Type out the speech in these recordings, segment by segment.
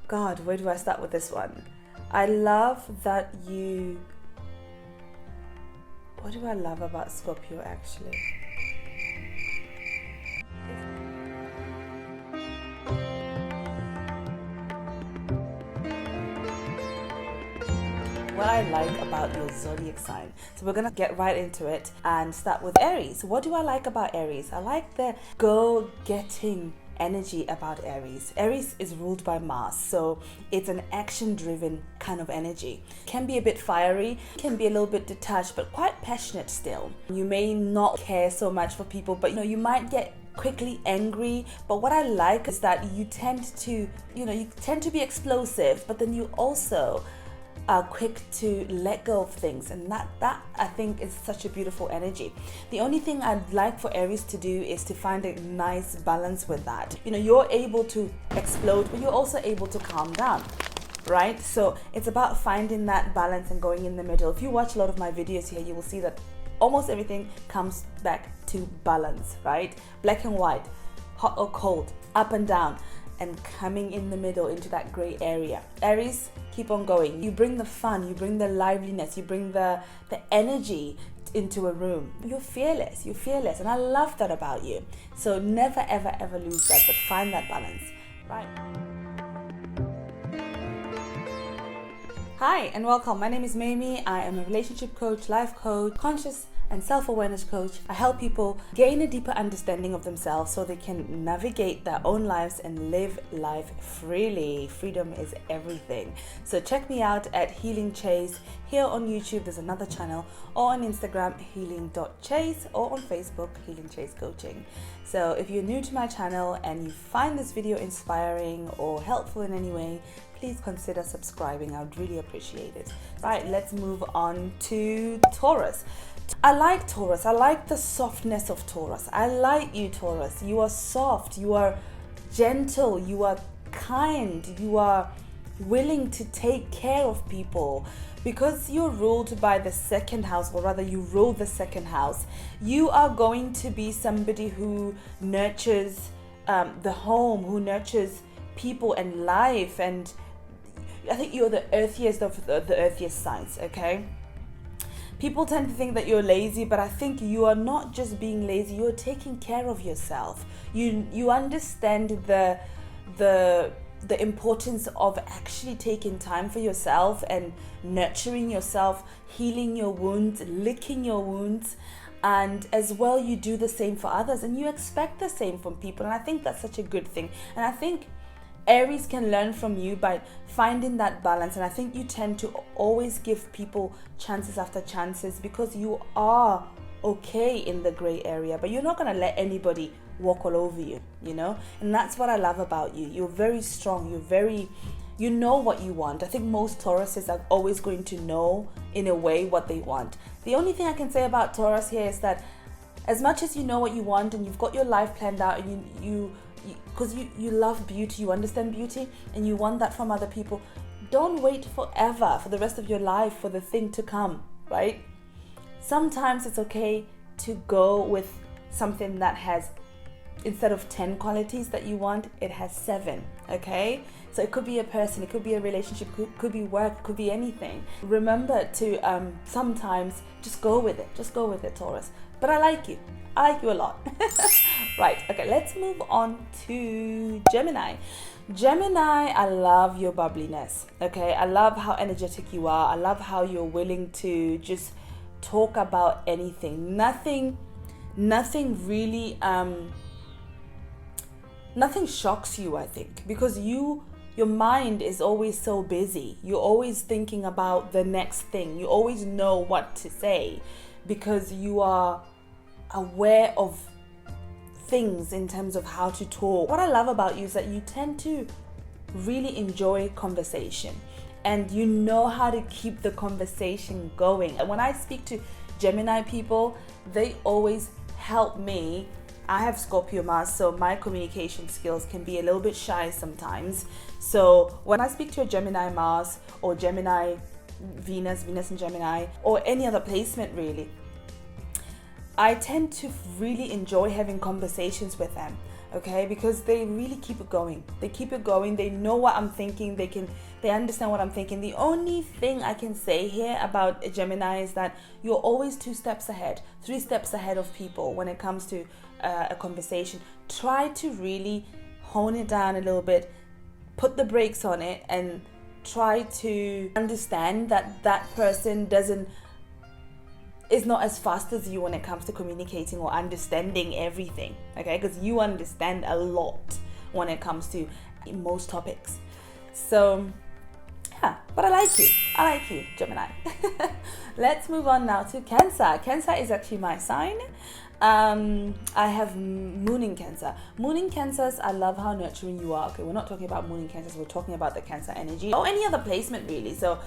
God, where do I start with this one? I love that you... What do I love about Scorpio actually? What I like about your zodiac sign. So we're gonna get right into it and start with Aries. What do I like about Aries? I like the go-getting energy about Aries. Aries is ruled by Mars, so it's an action-driven kind of energy. Can be a bit fiery, can be a little bit detached, but quite passionate still. You may not care so much for people, but you might get quickly angry. But what I like is that you tend to be explosive, but then you also are quick to let go of things, and that I think is such a beautiful energy. The only thing I'd like for Aries to do is to find a nice balance with that. You're able to explode, but you're also able to calm down, right? So it's about finding that balance and going in the middle. If you watch a lot of my videos here, you will see that almost everything comes back to balance, right? Black and white, hot or cold, up and down, and coming in the middle into that gray area. Aries, keep on going. You bring the fun, you bring the liveliness, you bring the energy into a room. You're fearless, and I love that about you. So never ever ever lose that, but find that balance, right? Hi and welcome. My name is Mamie. I am a relationship coach, life coach, conscious and self-awareness coach. I help people gain a deeper understanding of themselves so they can navigate their own lives and live life freely. Freedom is everything. So check me out at Healing Chase. Here on YouTube, there's another channel, or on Instagram, healing.chase, or on Facebook, Healing Chase Coaching. So if you're new to my channel and you find this video inspiring or helpful in any way, please consider subscribing. I would really appreciate it. Right, let's move on to Taurus. I like Taurus. I like the softness of Taurus. I like you, Taurus. You are soft. You are gentle. You are kind. You are willing to take care of people. Because you're ruled by the second house, or rather you rule the second house, you are going to be somebody who nurtures the home, who nurtures people and life. And I think you're the earthiest of the earthiest signs, okay? People tend to think that you're lazy, but I think you are not just being lazy, you're taking care of yourself. You understand the importance of actually taking time for yourself and nurturing yourself, healing your wounds, licking your wounds, and as well you do the same for others, and you expect the same from people, and I think that's such a good thing. And I think Aries can learn from you by finding that balance, and I think you tend to always give people chances after chances because you are okay in the gray area, but you're not going to let anybody walk all over you, and that's what I love about you. You're very strong, you know what you want. I think most Tauruses are always going to know in a way what they want. The only thing I can say about Taurus here is that as much as you know what you want and you've got your life planned out, and because you love beauty, you understand beauty, and you want that from other people, don't wait forever for the rest of your life for the thing to come, right? Sometimes it's okay to go with something that has, instead of 10 qualities that you want, it has 7, okay? So it could be a person, it could be a relationship, could be work, could be anything. Remember to sometimes just go with it, Taurus. But I like you a lot. Right, okay, let's move on to Gemini. Gemini, I love your bubbliness, okay? I love how energetic you are. I love how you're willing to just talk about anything. Nothing really, nothing shocks you, I think, because your mind is always so busy. You're always thinking about the next thing. You always know what to say because you are aware of things in terms of how to talk. What I love about you is that you tend to really enjoy conversation and you know how to keep the conversation going. And when I speak to Gemini people, they always help me. I have Scorpio Mars, so my communication skills can be a little bit shy sometimes. So when I speak to a Gemini Mars or Gemini Venus and Gemini, or any other placement really, I tend to really enjoy having conversations with them okay? Because they really keep it going. They keep it going. They know what I'm thinking. They understand what I'm thinking. The only thing I can say here about a Gemini is that you're always 2 steps ahead, 3 steps ahead of people when it comes to a conversation. Try to really hone it down a little bit, put the brakes on it, and try to understand that that person is not as fast as you when it comes to communicating or understanding everything, okay? Because you understand a lot when it comes to most topics. So yeah, but I like you, Gemini. Let's move on now to Cancer. Cancer is actually my sign. I have moon in Cancer. Moon in Cancers, I love how nurturing you are. Okay, we're not talking about moon in Cancers, we're talking about the Cancer energy or any other placement really. So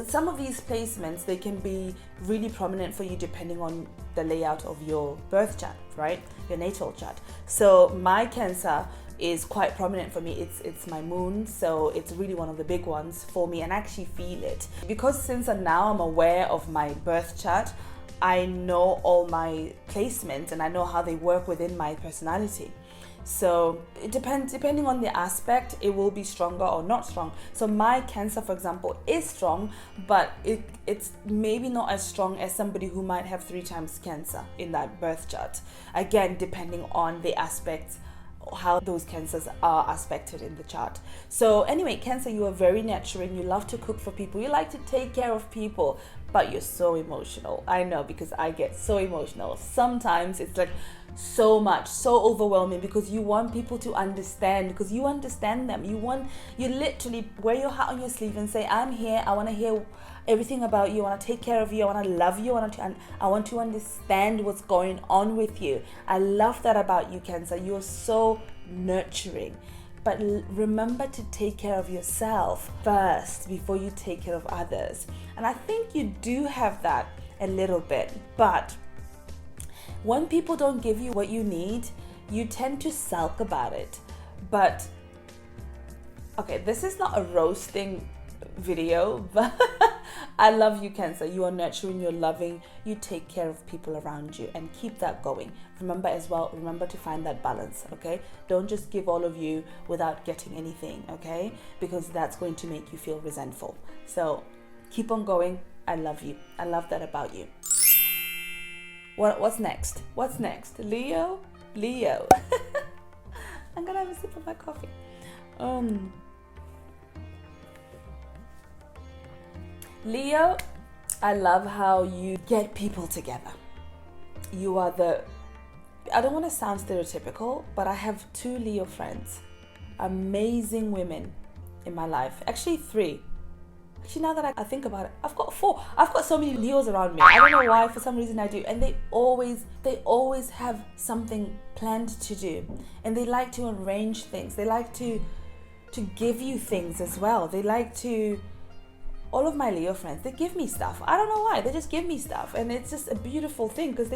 some of these placements, they can be really prominent for you depending on the layout of your birth chart, right? Your natal chart. So my Cancer is quite prominent for me. It's my moon, so it's really one of the big ones for me, and I actually feel it because since now I'm aware of my birth chart, I know all my placements and I know how they work within my personality. So it depends, depending on the aspect, it will be stronger or not strong. So my Cancer, for example, is strong, but it's maybe not as strong as somebody who might have 3 times Cancer in that birth chart. Again, depending on the aspects, how those Cancers are aspected in the chart. So anyway, Cancer, you are very nurturing. You love to cook for people. You like to take care of people, but you're so emotional. I know, because I get so emotional. Sometimes it's like so much, so overwhelming, because you want people to understand, because you understand them. You literally wear your heart on your sleeve and say, I'm here. I want to hear everything about you. I want to take care of you. I want to love you. I want to understand what's going on with you. I love that about you, Cancer. You're so nurturing. But remember to take care of yourself first before you take care of others. And I think you do have that a little bit. But when people don't give you what you need, you tend to sulk about it. But okay, this is not a roasting video, but I love you, Cancer. You are nurturing, you're loving, you take care of people around you, and keep that going. Remember to find that balance, okay? Don't just give all of you without getting anything, okay? Because that's going to make you feel resentful. So keep on going. I love you. I love that about you. What's next? Leo. I'm gonna have a sip of my coffee. Leo, I love how you get people together. You are I don't want to sound stereotypical, but I have 2 Leo friends. Amazing women in my life. Actually 3. Actually, now that I think about it, I've got 4. I've got so many Leos around me. I don't know why, for some reason I do. And they always have something planned to do. And they like to arrange things. They like to give you things as well. They like to... All of my Leo friends, they give me stuff. I don't know why, they just give me stuff. And it's just a beautiful thing, because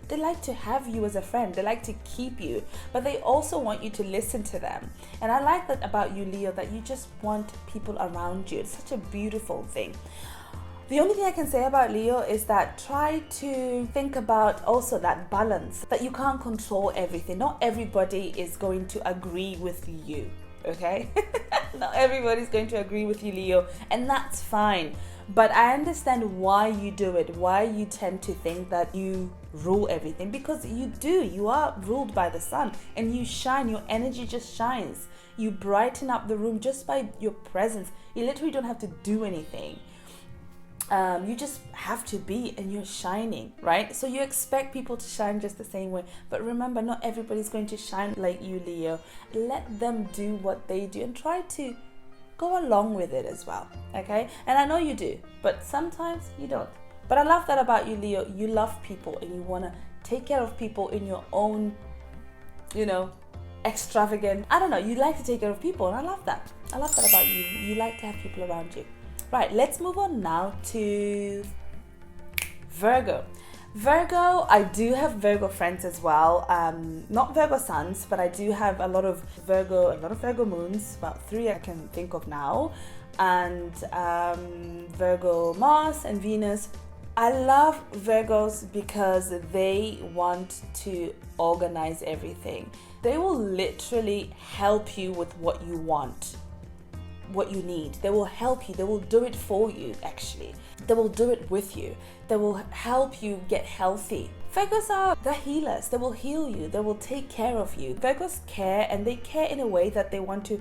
they like to have you as a friend. They like to keep you, but they also want you to listen to them. And I like that about you, Leo, that you just want people around you. It's such a beautiful thing. The only thing I can say about Leo is that try to think about also that balance, that you can't control everything. Not everybody is going to agree with you. Okay? Not everybody's going to agree with you, Leo, and that's fine. But I understand why you do it, why you tend to think that you rule everything, because you do. You are ruled by the sun, and you shine. Your energy just shines. You brighten up the room just by your presence. You literally don't have to do anything. You just have to be, and you're shining, right? So you expect people to shine just the same way, but remember, not everybody's going to shine like you, Leo. Let them do what they do and try to go along with it as well, okay? And I know you do, but sometimes you don't. But I love that about you, Leo. You love people, and you want to take care of people in your own, extravagant, I don't know, you like to take care of people, and I love that. I love that about you. You like to have people around you. Right, let's move on now to Virgo. Virgo, I do have Virgo friends as well. Not Virgo suns, but I do have a lot of Virgo moons, about 3 I can think of now. And Virgo Mars and Venus. I love Virgos because they want to organize everything. they will literally help you with what you want, what you need. They will help you. They will do it for you, actually. They will do it with you. They will help you get healthy. Virgos are the healers. They will heal you. They will take care of you. Virgos care, and they care in a way that they want to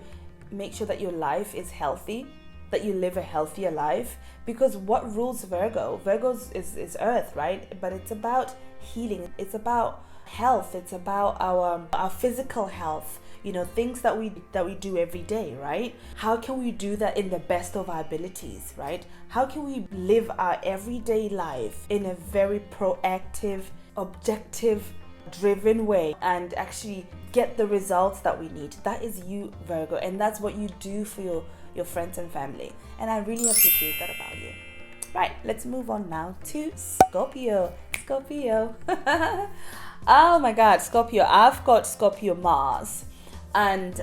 make sure that your life is healthy, that you live a healthier life. Because what rules Virgo? Virgo is earth, right? But it's about healing. It's about health. It's about our physical health. You know, things that we do every day, right? How can we do that in the best of our abilities, right? How can we live our everyday life in a very proactive, objective, driven way and actually get the results that we need? That is you, Virgo, and that's what you do for your friends and family. And I really appreciate that about you. Right, let's move on now to Scorpio. Oh my God, Scorpio. I've got Scorpio Mars. And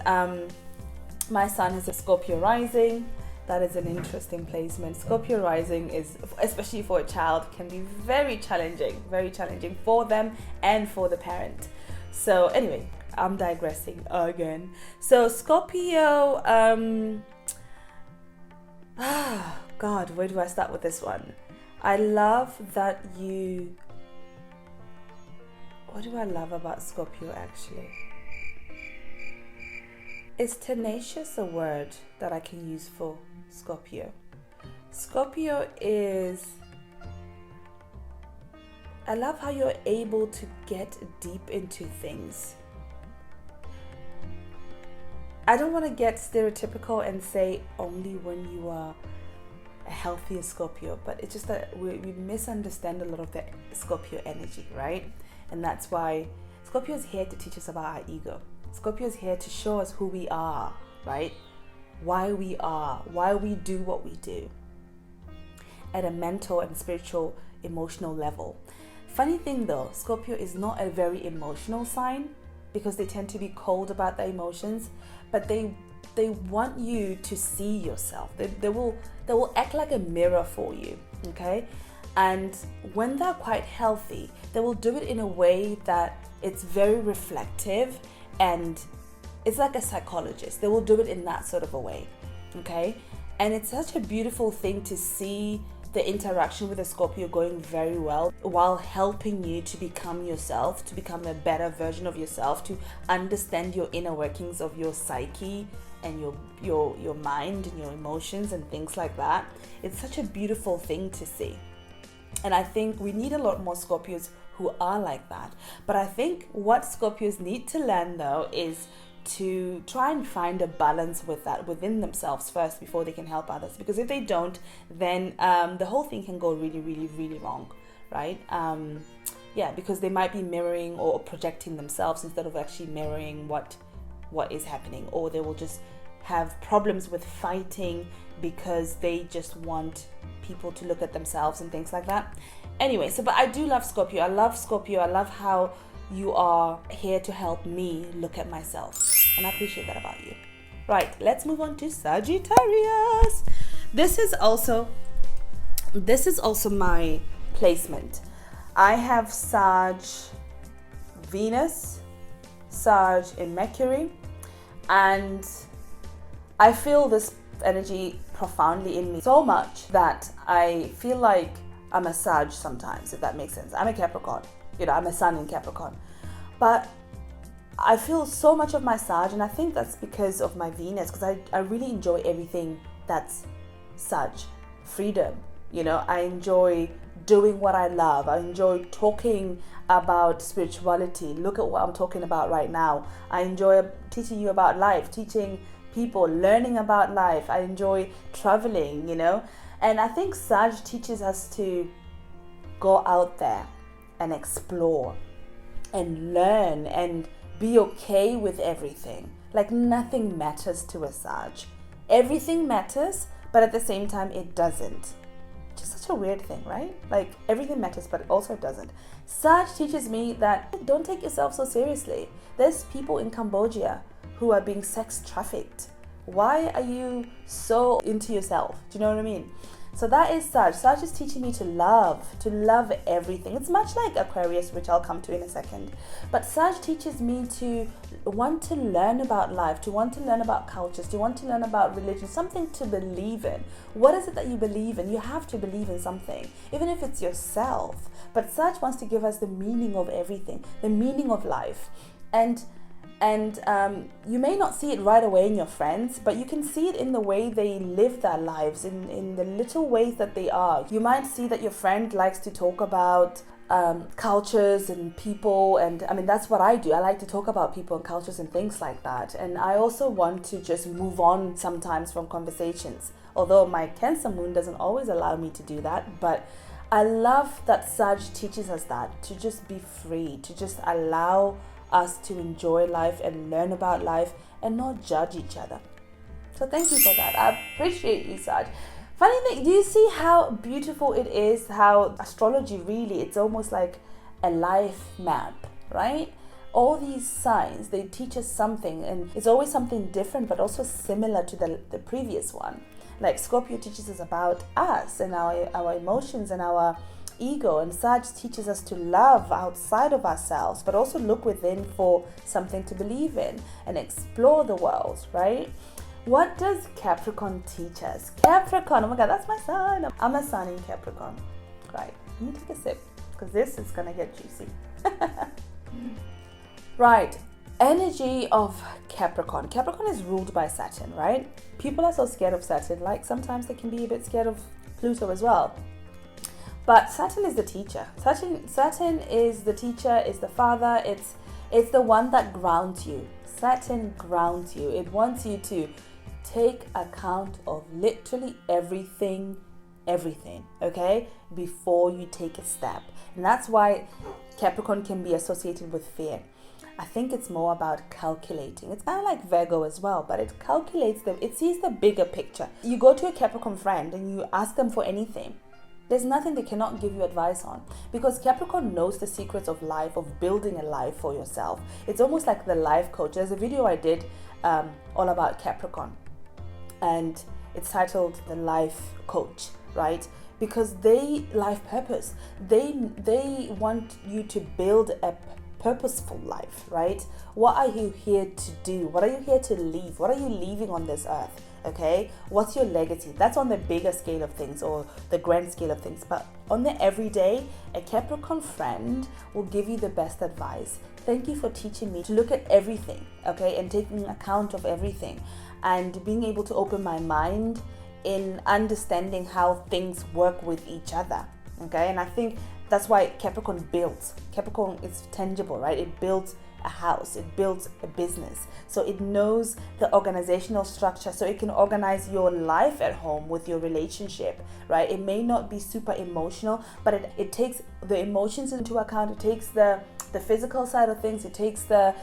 my sun is a Scorpio rising. That is an interesting placement. Scorpio rising is, especially for a child, can be very challenging for them and for the parent. So anyway, I'm digressing again. So Scorpio, God, where do I start with this one? I love that you, what do I love about Scorpio actually? Is tenacious a word that I can use for Scorpio? Scorpio is, I love how you're able to get deep into things. I don't want to get stereotypical and say only when you are a healthier Scorpio, but it's just that we misunderstand a lot of the Scorpio energy, right? And that's why Scorpio is here to teach us about our ego. Scorpio is here to show us who we are, right? Why we are, why we do what we do at a mental and spiritual, emotional level. Funny thing though, Scorpio is not a very emotional sign because they tend to be cold about their emotions, but they want you to see yourself. They will act like a mirror for you, okay? And when they're quite healthy, they will do it in a way that it's very reflective. And it's like a psychologist. They will do it in that sort of a way, okay? And it's such a beautiful thing to see the interaction with a Scorpio going very well while helping you to become yourself, to become a better version of yourself, to understand your inner workings of your psyche and your mind and your emotions and things like that. It's such a beautiful thing to see. And I think we need a lot more Scorpios who are like that. But I think what Scorpios need to learn though is to try and find a balance with that within themselves first before they can help others. Because if they don't, then the whole thing can go really, really, really wrong, right? Because they might be mirroring or projecting themselves instead of actually mirroring what is happening, or they will just have problems with fighting because they just want people to look at themselves and things like that. Anyway, but I do love Scorpio. I love Scorpio. I love how you are here to help me look at myself. And I appreciate that about you. Right, let's move on to Sagittarius. This is also my placement. I have Sag Venus, Sag in Mercury, and I feel this energy profoundly in me so much that I feel like I'm a Sag sometimes, if that makes sense. I'm a Capricorn, I'm a sun in Capricorn. But I feel so much of my Sag, and I think that's because of my Venus, because I really enjoy everything that's Sag. Freedom, I enjoy doing what I love. I enjoy talking about spirituality. Look at what I'm talking about right now. I enjoy teaching you about life, teaching people, learning about life. I enjoy traveling, And I think Sag teaches us to go out there and explore and learn and be okay with everything. Like nothing matters to a Sag. Everything matters, but at the same time it doesn't. Just such a weird thing, right? Like everything matters, but it also doesn't. Sag teaches me that don't take yourself so seriously. There's people in Cambodia who are being sex trafficked. Why are you so into yourself? Do you know what I mean? So that is Sag. Sag is teaching me to love everything. It's much like Aquarius, which I'll come to in a second. But Sag teaches me to want to learn about life, to want to learn about cultures, to want to learn about religion, something to believe in. What is it that you believe in? You have to believe in something, even if it's yourself. But Sag wants to give us the meaning of everything, the meaning of life. And you may not see it right away in your friends, but you can see it in the way they live their lives, in the little ways that they are. You might see that your friend likes to talk about cultures and people, and I mean, that's what I do. I like to talk about people and cultures and things like that. And I also want to just move on sometimes from conversations, although my Cancer moon doesn't always allow me to do that. But I love that Sag teaches us that, to just be free, to just allow us to enjoy life and learn about life and not judge each other. So thank you for that. I appreciate you, Sag. Funny thing, do you see how beautiful it is, how astrology really, it's almost like a life map, right? All these signs, they teach us something, and it's always something different but also similar to the previous one. Like Scorpio teaches us about us and our emotions and our ego, and Sag teaches us to love outside of ourselves, but also look within for something to believe in and explore the world, right? What does Capricorn teach us? Capricorn, oh my God, that's my sun. I'm a sun in Capricorn. Right, let me take a sip because this is gonna get juicy. Right, energy of Capricorn. Capricorn is ruled by Saturn, right? People are so scared of Saturn, like sometimes they can be a bit scared of Pluto as well. But Saturn is the teacher. Saturn is the teacher, is the father. It's the one that grounds you. Saturn grounds you. It wants you to take account of literally everything, okay, before you take a step. And that's why Capricorn can be associated with fear. I think it's more about calculating. It's kind of like Virgo as well, but it calculates them. It sees the bigger picture. You go to a Capricorn friend and you ask them for anything. There's nothing they cannot give you advice on, because Capricorn knows the secrets of life, of building a life for yourself. It's almost like the life coach. There's a video I did all about Capricorn, and it's titled The Life Coach, right? Because they life purpose. They want you to build a purposeful life, right? What are you here to do? What are you here to leave? What are you leaving on this earth? Okay, what's your legacy? That's on the bigger scale of things, or the grand scale of things. But on the everyday, a Capricorn friend will give you the best advice. Thank you for teaching me to look at everything, okay, and taking account of everything, and being able to open my mind in understanding how things work with each other, okay. And I think that's why Capricorn builds. Capricorn is tangible, right? It builds a house, it builds a business. So it knows the organizational structure, so it can organize your life at home with your relationship, right? It may not be super emotional, but it takes the emotions into account. It takes the physical side of things. It takes the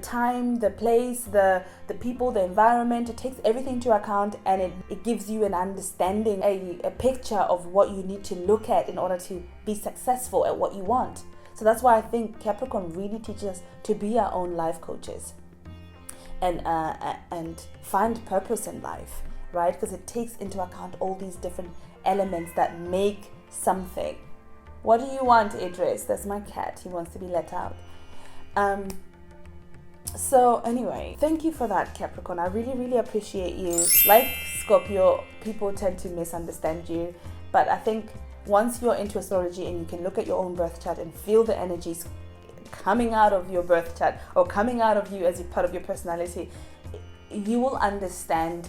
time, the place, the people, the environment. It takes everything into account, and it gives you an understanding, a picture of what you need to look at in order to be successful at what you want. So that's why I think Capricorn really teaches us to be our own life coaches and find purpose in life, right? Because it takes into account all these different elements that make something. What do you want, Idris? That's my cat. He wants to be let out. So anyway, thank you for that, Capricorn. I really, really appreciate you. Like Scorpio, people tend to misunderstand you, but I think once you're into astrology and you can look at your own birth chart and feel the energies coming out of your birth chart or coming out of you as a part of your personality, you will understand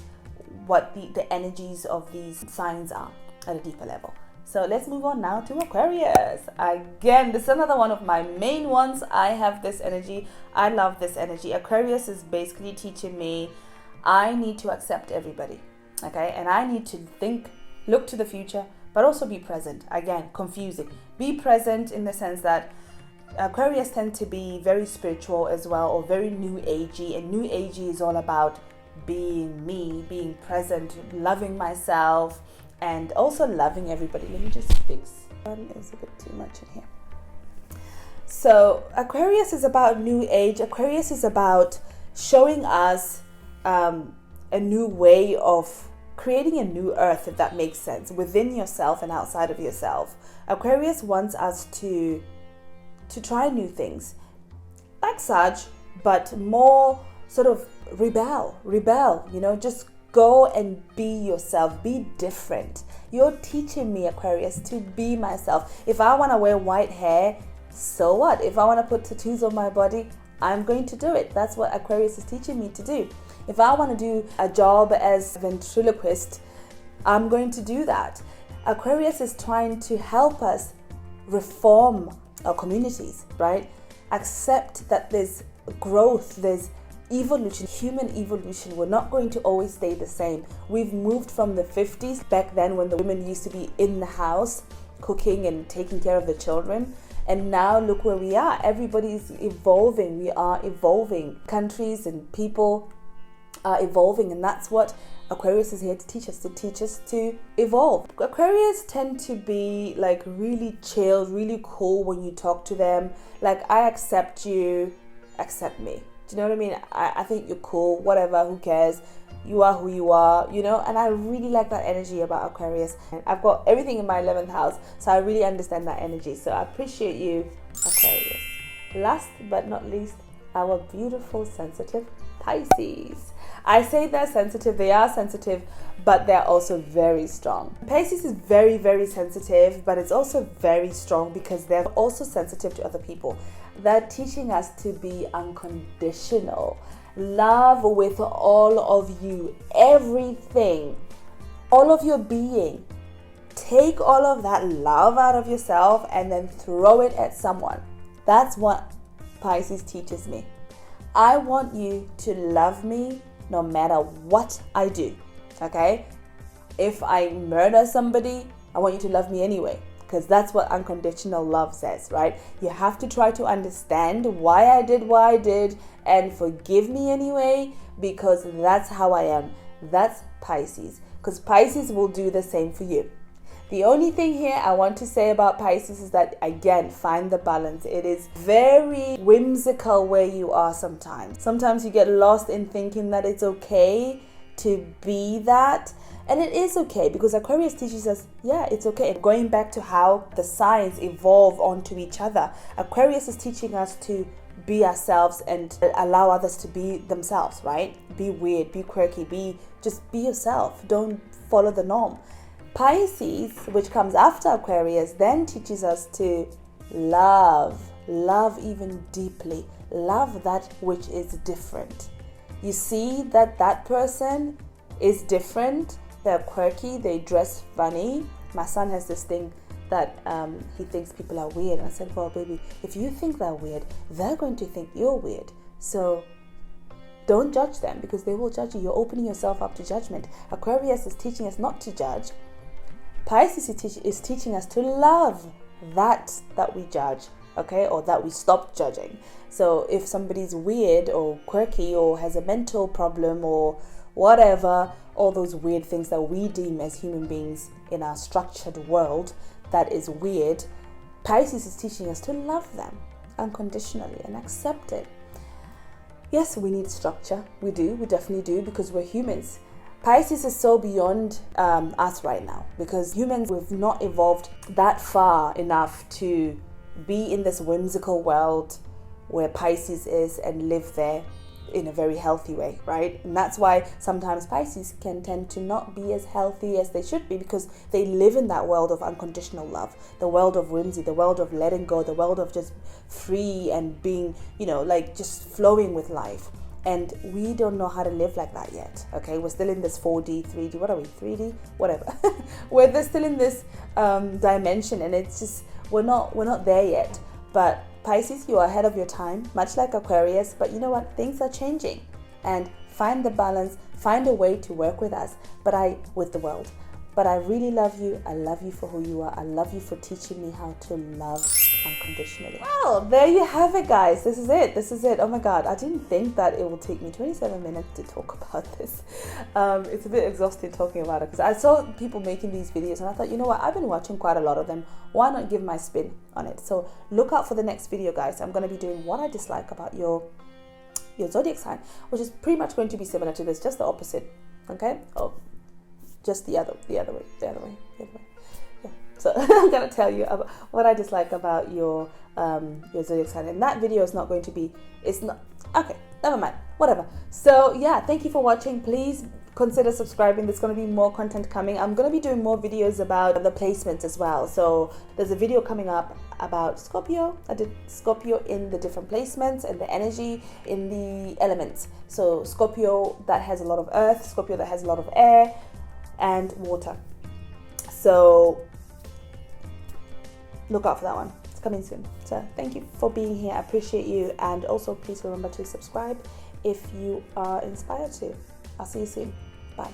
what the energies of these signs are at a deeper level. So let's move on now to Aquarius. Again, this is another one of my main ones. I have this energy. I love this energy. Aquarius is basically teaching me I need to accept everybody, okay? And I need to look to the future, but also be present. Again, confusing. Be present in the sense that Aquarius tend to be very spiritual as well, or very new agey, and new agey is all about being me, being present, loving myself, and also loving everybody. Let me just fix. There's a bit too much in here. So Aquarius is about new age. Aquarius is about showing us a new way of creating a new earth, if that makes sense, within yourself and outside of yourself. Aquarius wants us to try new things, like Sag, but more sort of rebel, just go and be yourself, be different. You're teaching me, Aquarius, to be myself. If I want to wear white hair, so what? If I want to put tattoos on my body, I'm going to do it. That's what Aquarius is teaching me to do. If I want to do a job as a ventriloquist, I'm going to do that. Aquarius is trying to help us reform our communities, right? Accept that there's growth, there's evolution, human evolution. We're not going to always stay the same. We've moved from the 50s, back then when the women used to be in the house cooking and taking care of the children. And now look where we are. Everybody's evolving. We are evolving. Countries and people are evolving. And that's what Aquarius is here to teach us to evolve. Aquarius tend to be like really chill, really cool when you talk to them. Like, I accept you, accept me. Do you know what I mean? I think you're cool, whatever, who cares? You are who you are, and I really like that energy about Aquarius. I've got everything in my 11th house, so I really understand that energy. So I appreciate you, Aquarius. Last but not least, our beautiful, sensitive Pisces. I say they're sensitive, they are sensitive, but they're also very strong. Pisces is very, very sensitive, but it's also very strong because they're also sensitive to other people. They're teaching us to be unconditional. Love with all of you, everything, all of your being. Take all of that love out of yourself and then throw it at someone. That's what Pisces teaches me. I want you to love me no matter what I do, okay? If I murder somebody, I want you to love me anyway, because that's what unconditional love says, right? You have to try to understand why I did what I did and forgive me anyway, because that's how I am. That's Pisces, because Pisces will do the same for you. The only thing here I want to say about Pisces is that, again, find the balance. It is very whimsical where you are sometimes. Sometimes you get lost in thinking that it's okay to be that. And it is okay, because Aquarius teaches us, yeah, it's okay. Going back to how the signs evolve onto each other, Aquarius is teaching us to be ourselves and allow others to be themselves, right? Be weird, be quirky, just be yourself. Don't follow the norm. Pisces, which comes after Aquarius, then teaches us to love even deeply, love that which is different. You see that person is different, they're quirky, they dress funny. My son has this thing that he thinks people are weird. I said, well, baby, if you think they're weird, they're going to think you're weird. So don't judge them, because they will judge you. You're opening yourself up to judgment. Aquarius is teaching us not to judge. Pisces is teaching us to love that we judge, okay, or that we stop judging. So if somebody's weird or quirky or has a mental problem or whatever, all those weird things that we deem as human beings in our structured world that is weird, Pisces is teaching us to love them unconditionally and accept it. Yes, we need structure. We definitely do, because we're humans. Pisces is so beyond us right now, because humans, we've not evolved that far enough to be in this whimsical world where Pisces is and live there in a very healthy way, right? And that's why sometimes Pisces can tend to not be as healthy as they should be, because they live in that world of unconditional love, the world of whimsy, the world of letting go, the world of just free and being, like just flowing with life. And we don't know how to live like that yet, okay? We're still in this 4D, 3D, what are we, 3D? Whatever. We're still in this dimension, and it's just, we're not there yet. But Pisces, you are ahead of your time, much like Aquarius, but you know what? Things are changing, and find the balance, find a way to work with us, with the world. But I really love you. I love you for who you are. I love you for teaching me how to love unconditionally. Well, there you have it, guys. This is it. Oh my God. I didn't think that it would take me 27 minutes to talk about this. It's a bit exhausting talking about it, because I saw people making these videos and I thought, you know what? I've been watching quite a lot of them. Why not give my spin on it? So look out for the next video, guys. I'm going to be doing what I dislike about your zodiac sign, which is pretty much going to be similar to this, just the opposite. Okay? Oh, just the other way. Yeah. So I'm gonna tell you about what I dislike about your zodiac sign, and that video is not going to be. It's not okay. Never mind. Whatever. So yeah, thank you for watching. Please consider subscribing. There's going to be more content coming. I'm going to be doing more videos about the placements as well. So there's a video coming up about Scorpio. I did Scorpio in the different placements and the energy in the elements. So Scorpio that has a lot of earth, Scorpio that has a lot of air and water. So look out for that one. It's coming soon. So thank you for being here. I appreciate you. And also please remember to subscribe if you are inspired to. I'll see you soon. Bye.